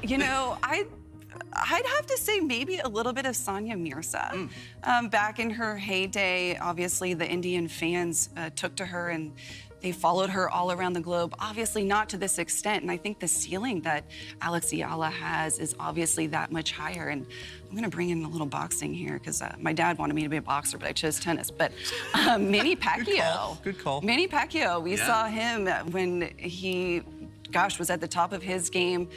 You know, I'd have to say maybe a little bit of Sania Mirza. Back in her heyday, obviously the Indian fans took to her and they followed her all around the globe, obviously not to this extent. And I think the ceiling that Alex Eala has is obviously that much higher. And I'm gonna bring in a little boxing here because my dad wanted me to be a boxer, but I chose tennis. But Manny Pacquiao. Good call. Manny Pacquiao, we saw him when he, was at the top of his game.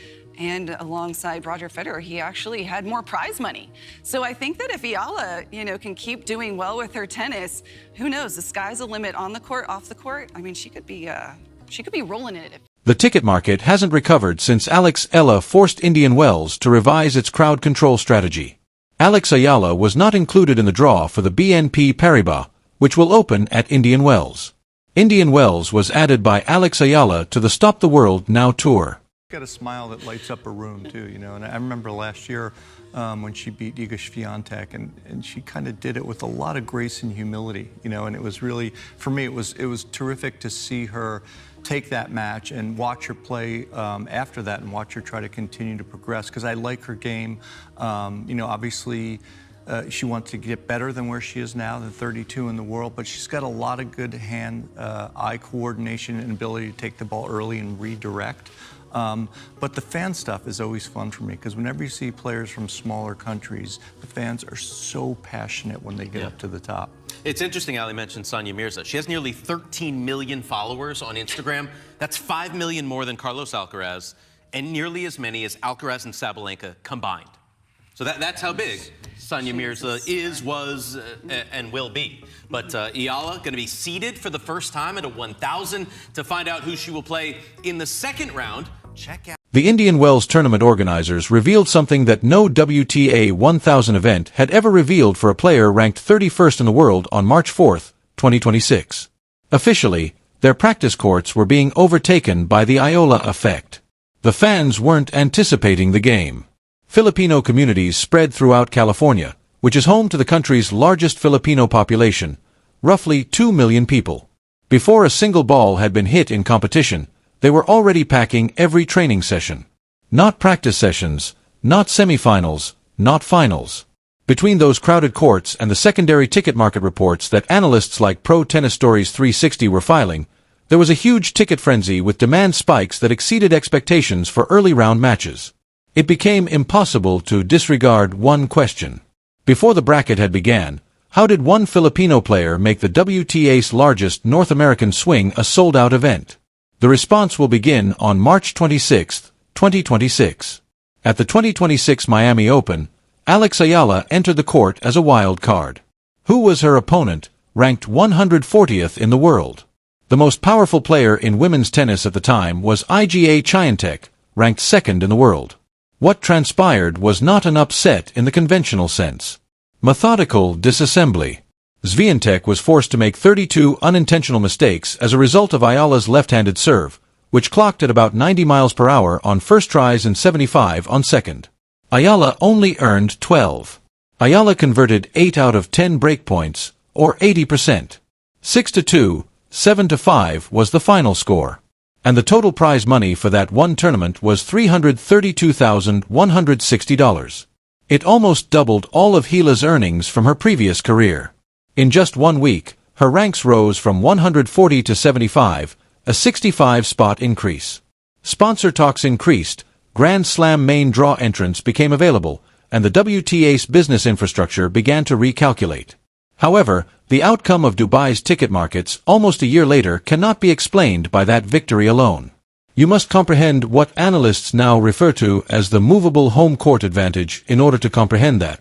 And alongside Roger Federer, he actually had more prize money. So I think that if Eala, can keep doing well with her tennis, who knows? The sky's the limit on the court, off the court. I mean, she could be rolling in it. The ticket market hasn't recovered since Alex Eala forced Indian Wells to revise its crowd control strategy. Alex Eala was not included in the draw for the BNP Paribas, which will open at Indian Wells. Indian Wells was added by Alex Eala to the Stop the World Now tour. Got a smile that lights up a room too, and I remember last year when she beat Iga Swiatek, and she kind of did it with a lot of grace and humility, and it was really, for me, it was terrific to see her take that match and watch her play after that and watch her try to continue to progress, because I like her game. Obviously she wants to get better than where she is now, the 32 in the world, but she's got a lot of good hand-eye coordination and ability to take the ball early and redirect. But the fan stuff is always fun for me, because whenever you see players from smaller countries, the fans are so passionate when they get up to the top. It's interesting, Ali mentioned Sania Mirza. She has nearly 13 million followers on Instagram. That's 5 million more than Carlos Alcaraz, and nearly as many as Alcaraz and Sabalenka combined. So that's how big Sania Mirza is, was, and will be. But Eala going to be seeded for the first time at a 1,000. To find out who she will play in the second round, check out. The Indian Wells tournament organizers revealed something that no WTA 1000 event had ever revealed for a player ranked 31st in the world on March 4, 2026. Officially, their practice courts were being overtaken by the Eala Effect. The fans weren't anticipating the game. Filipino communities spread throughout California, which is home to the country's largest Filipino population, roughly 2 million people. Before a single ball had been hit in competition, they were already packing every training session. Not practice sessions, not semifinals, not finals. Between those crowded courts and the secondary ticket market reports that analysts like Pro Tennis Stories 360 were filing, there was a huge ticket frenzy with demand spikes that exceeded expectations for early round matches. It became impossible to disregard one question. Before the bracket had began, how did one Filipino player make the WTA's largest North American swing a sold-out event? The response will begin on March 26, 2026. At the 2026 Miami Open, Alex Eala entered the court as a wild card. Who was her opponent, ranked 140th in the world? The most powerful player in women's tennis at the time was Iga Swiatek, ranked second in the world. What transpired was not an upset in the conventional sense. Methodical disassembly. Swiatek was forced to make 32 unintentional mistakes as a result of Eala's left-handed serve, which clocked at about 90 miles per hour on first tries and 75 on second. Eala only earned 12. Eala converted 8 out of 10 breakpoints, or 80%. 6-2, 7-5 was the final score. And the total prize money for that one tournament was $332,160. It almost doubled all of Eala's earnings from her previous career. In just 1 week, her ranks rose from 140 to 75, a 65-spot increase. Sponsor talks increased, Grand Slam main draw entrants became available, and the WTA's business infrastructure began to recalculate. However, the outcome of Dubai's ticket markets almost a year later cannot be explained by that victory alone. You must comprehend what analysts now refer to as the movable home court advantage in order to comprehend that.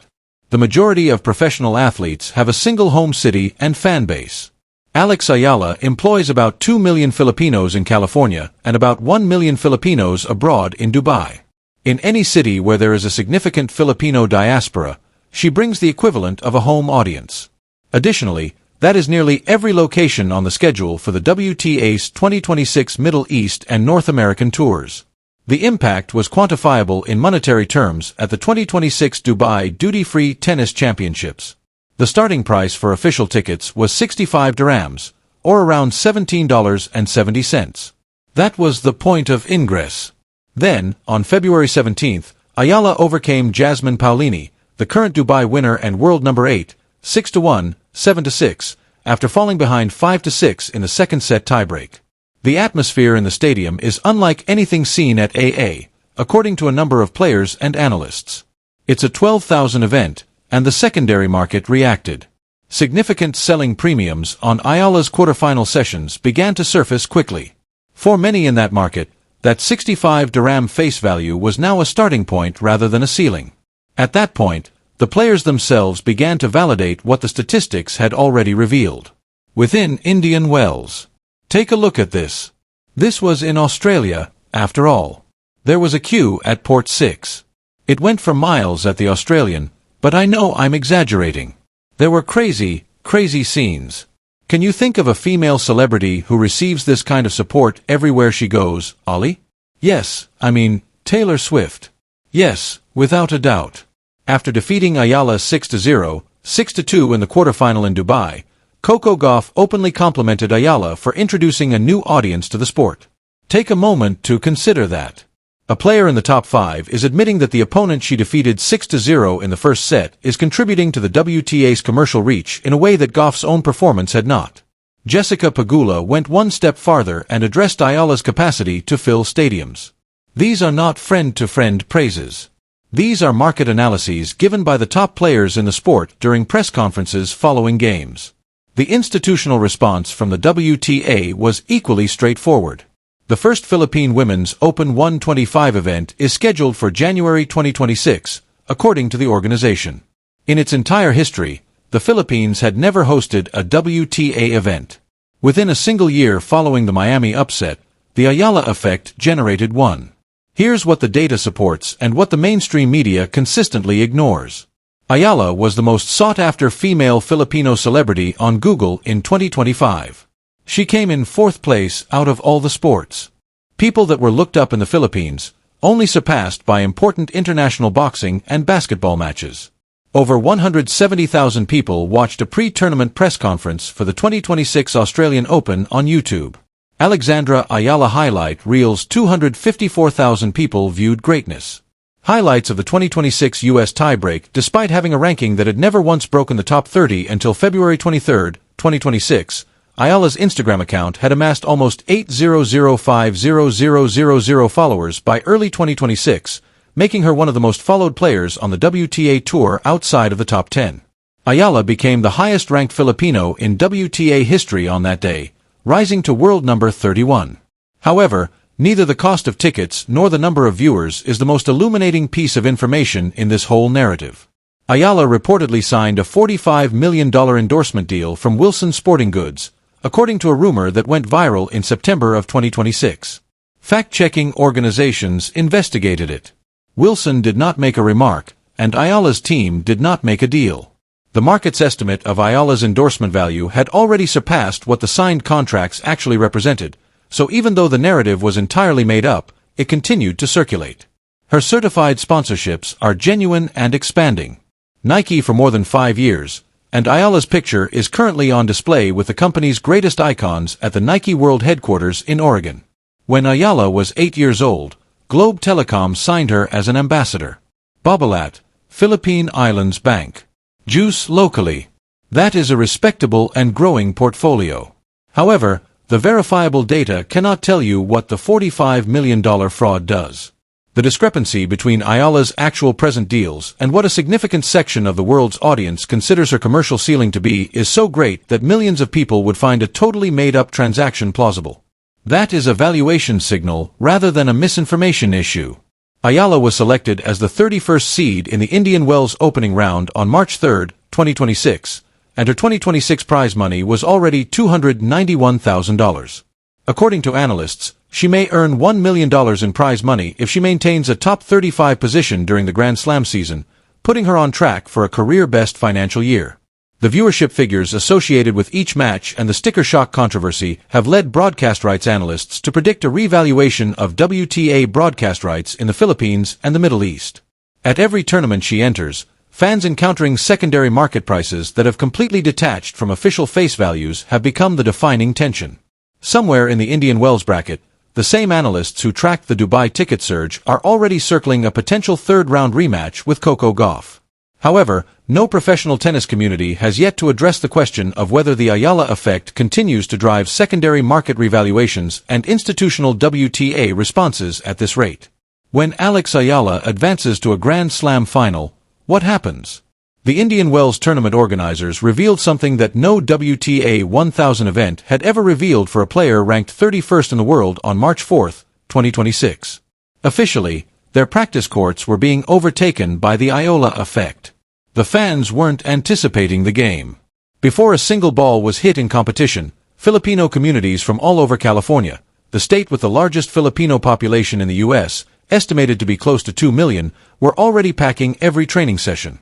The majority of professional athletes have a single home city and fan base. Alex Eala employs about 2 million Filipinos in California and about 1 million Filipinos abroad in Dubai. In any city where there is a significant Filipino diaspora, she brings the equivalent of a home audience. Additionally, that is nearly every location on the schedule for the WTA's 2026 Middle East and North American tours. The impact was quantifiable in monetary terms at the 2026 Dubai Duty-Free Tennis Championships. The starting price for official tickets was 65 dirhams, or around $17.70. That was the point of ingress. Then, on February 17th, Ayala overcame Jasmine Paolini, the current Dubai winner and world number 8, 6-1, 7-6, after falling behind 5-6 in the second set tiebreak. The atmosphere in the stadium is unlike anything seen at AA, according to a number of players and analysts. It's a 12,000 event, and the secondary market reacted. Significant selling premiums on Ayala's quarterfinal sessions began to surface quickly. For many in that market, that 65 dirham face value was now a starting point rather than a ceiling. At that point, the players themselves began to validate what the statistics had already revealed. Within Indian Wells. Take a look at this. This was in Australia, after all. There was a queue at port 6. It went for miles at the Australian, but I know I'm exaggerating. There were crazy, crazy scenes. Can you think of a female celebrity who receives this kind of support everywhere she goes, Ollie? Yes, I mean, Taylor Swift. Yes, without a doubt. After defeating Ayala 6-0, 6-2 in the quarterfinal in Dubai, Coco Gauff openly complimented Ayala for introducing a new audience to the sport. Take a moment to consider that. A player in the top 5 is admitting that the opponent she defeated 6-0 in the first set is contributing to the WTA's commercial reach in a way that Gauff's own performance had not. Jessica Pegula went one step farther and addressed Ayala's capacity to fill stadiums. These are not friend-to-friend praises. These are market analyses given by the top players in the sport during press conferences following games. The institutional response from the WTA was equally straightforward. The first Philippine Women's Open 125 event is scheduled for January 2026, according to the organization. In its entire history, the Philippines had never hosted a WTA event. Within a single year following the Miami upset, the Ayala Effect generated one. Here's what the data supports and what the mainstream media consistently ignores. Ayala was the most sought-after female Filipino celebrity on Google in 2025. She came in 4th place out of all the sports. People that were looked up in the Philippines, only surpassed by important international boxing and basketball matches. Over 170,000 people watched a pre-tournament press conference for the 2026 Australian Open on YouTube. Alexandra Ayala highlight reels 254,000 people viewed greatness. Highlights of the 2026 U.S. tiebreak despite having a ranking that had never once broken the top 30 until February 23, 2026, Ayala's Instagram account had amassed almost 8,005,000 followers by early 2026, making her one of the most followed players on the WTA Tour outside of the top 10. Ayala became the highest-ranked Filipino in WTA history on that day, rising to world number 31. However, neither the cost of tickets nor the number of viewers is the most illuminating piece of information in this whole narrative. Ayala reportedly signed a $45 million endorsement deal from Wilson Sporting Goods, according to a rumor that went viral in September of 2026. Fact-checking organizations investigated it. Wilson did not make a remark, and Ayala's team did not make a deal. The market's estimate of Ayala's endorsement value had already surpassed what the signed contracts actually represented, so even though the narrative was entirely made up, it continued to circulate. Her certified sponsorships are genuine and expanding. Nike for more than 5 years, and Ayala's picture is currently on display with the company's greatest icons at the Nike World Headquarters in Oregon. When Ayala was 8 years old, Globe Telecom signed her as an ambassador. Babalat, Philippine Islands Bank. Juice locally. That is a respectable and growing portfolio. However, the verifiable data cannot tell you what the $45 million fraud does. The discrepancy between Ayala's actual present deals and what a significant section of the world's audience considers her commercial ceiling to be is so great that millions of people would find a totally made-up transaction plausible. That is a valuation signal rather than a misinformation issue. Ayala was selected as the 31st seed in the Indian Wells opening round on March 3, 2026, and her 2026 prize money was already $291,000. According to analysts, she may earn $1 million in prize money if she maintains a top 35 position during the Grand Slam season, putting her on track for a career-best financial year. The viewership figures associated with each match and the sticker shock controversy have led broadcast rights analysts to predict a revaluation of WTA broadcast rights in the Philippines and the Middle East. At every tournament she enters, fans encountering secondary market prices that have completely detached from official face values have become the defining tension. Somewhere in the Indian Wells bracket, The same analysts who tracked the Dubai ticket surge are already circling a potential third-round rematch with Coco Gauff. However, no professional tennis community has yet to address the question of whether the Eala effect continues to drive secondary market revaluations and institutional WTA responses at this rate. When Alex Eala advances to a Grand Slam final, what happens? The Indian Wells tournament organizers revealed something that no WTA 1000 event had ever revealed for a player ranked 31st in the world on March 4, 2026. Officially, their practice courts were being overtaken by the Eala effect. The fans weren't anticipating the game. Before a single ball was hit in competition, Filipino communities from all over California, the state with the largest Filipino population in the U.S., estimated to be close to 2 million, were already packing every training session.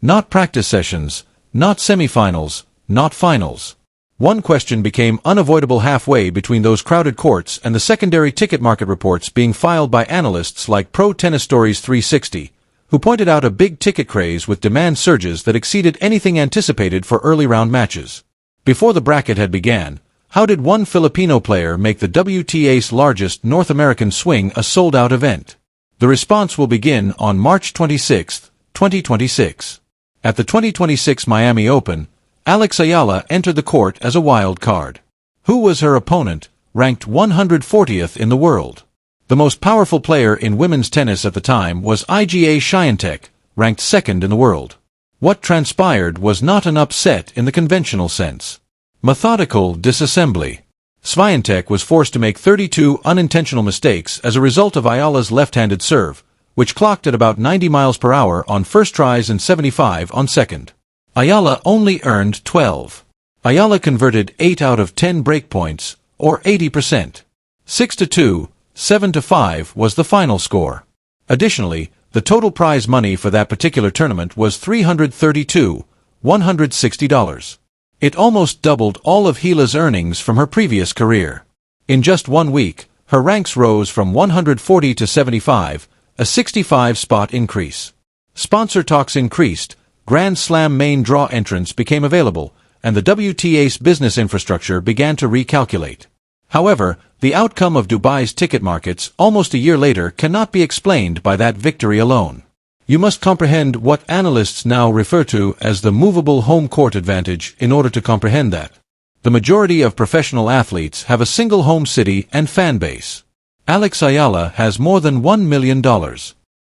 Not practice sessions, not semifinals, not finals. One question became unavoidable halfway between those crowded courts and the secondary ticket market reports being filed by analysts like Pro Tennis Stories 360, who pointed out a big ticket craze with demand surges that exceeded anything anticipated for early round matches. Before the bracket had began, how did one Filipino player make the WTA's largest North American swing a sold-out event? The response will begin on March 26, 2026. At the 2026 Miami Open, Alex Eala entered the court as a wild card. Who was her opponent, ranked 140th in the world? The most powerful player in women's tennis at the time was Iga Swiatek, ranked second in the world. What transpired was not an upset in the conventional sense. Methodical disassembly. Swiatek was forced to make 32 unintentional mistakes as a result of Eala's left-handed serve, which clocked at about 90 miles per hour on first tries and 75 on second. Eala only earned 12. Eala converted 8 out of 10 break points, or 80%. 6-2, 7-5 was the final score. Additionally, the total prize money for that particular tournament was $332,160. It almost doubled all of Eala's earnings from her previous career. In just 1 week, her ranks rose from 140 to 75, a 65-spot increase. Sponsor talks increased, Grand Slam main draw entrants became available, and the WTA's business infrastructure began to recalculate. However, the outcome of Dubai's ticket markets almost a year later cannot be explained by that victory alone. You must comprehend what analysts now refer to as the movable home court advantage in order to comprehend that. The majority of professional athletes have a single home city and fan base. Alex Eala has more than $1 million.